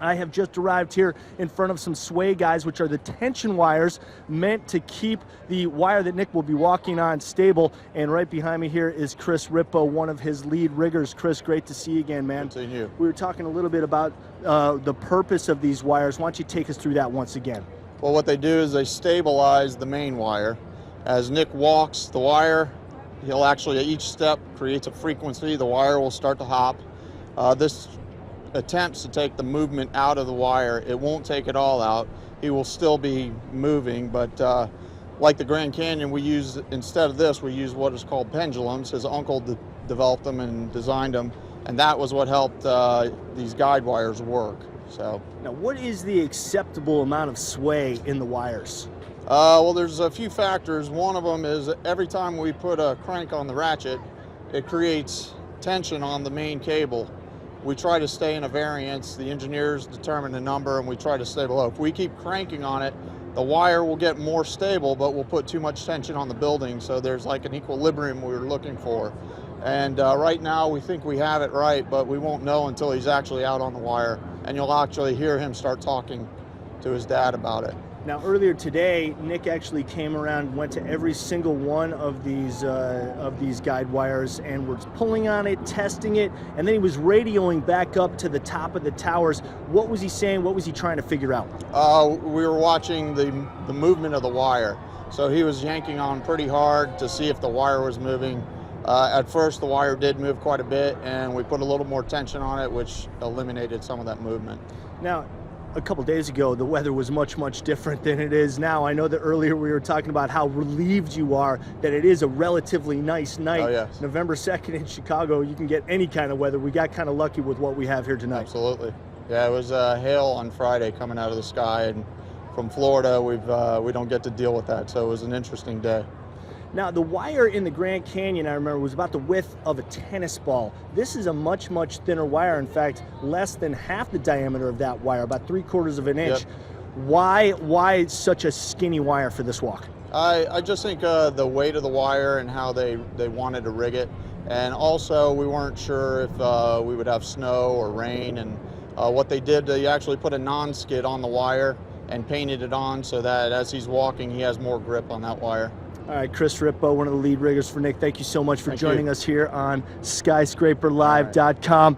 I have just arrived here in front of some sway guys, which are the tension wires meant to keep the wire that Nik will be walking on stable. And right behind me here is Chris Rippo, one of his lead riggers. Chris, great to see you again, man. Good seeing you. We were talking a little bit about the purpose of these wires. Why don't you take us through that once again? Well, what they do is they stabilize the main wire. As Nik walks the wire, he'll actually, at each step, creates a frequency. The wire will start to hop. This attempts to take the movement out of the wire. It won't take it all out. He will still be moving, but like the Grand Canyon, we use, instead of this, we use what is called pendulums. His uncle developed them and designed them, and that was what helped these guide wires work. So now, what is the acceptable amount of sway in the wires? Well, there's a few factors. One of them is every time we put a crank on the ratchet, it creates tension on the main cable. We try to stay in a variance. The engineers determine the number, and we try to stay below. If we keep cranking on it, the wire will get more stable, but we'll put too much tension on the building, so there's like an equilibrium we were looking for. And right now we think we have it right, but we won't know until he's actually out on the wire, and you'll actually hear him start talking to his dad about it. Now, earlier today, Nik actually came around, went to every single one of these guide wires, and was pulling on it, testing it, and then he was radioing back up to the top of the towers. What was he saying? What was he trying to figure out? We were watching the movement of the wire. So he was yanking on pretty hard to see if the wire was moving. At first, the wire did move quite a bit, and we put a little more tension on it, which eliminated some of that movement. Now, a couple days ago, the weather was much, much different than it is now. I know that earlier we were talking about how relieved you are that it is a relatively nice night. Oh, yes. November 2nd in Chicago, you can get any kind of weather. We got kind of lucky with what we have here tonight. Absolutely. Yeah, it was hail on Friday coming out of the sky, and from Florida, we don't get to deal with that, so it was an interesting day. Now, the wire in the Grand Canyon, I remember, was about the width of a tennis ball. This is a much, much thinner wire. In fact, less than half the diameter of that wire, about 3/4 of an inch. Yep. Why such a skinny wire for this walk? I just think the weight of the wire and how they wanted to rig it. And also, we weren't sure if we would have snow or rain. And what they did, they actually put a non-skid on the wire and painted it on so that as he's walking, he has more grip on that wire. All right, Chris Rippo, one of the lead riggers for Nik. Thank you so much for Thank joining you. us here on skyscraperlive.com.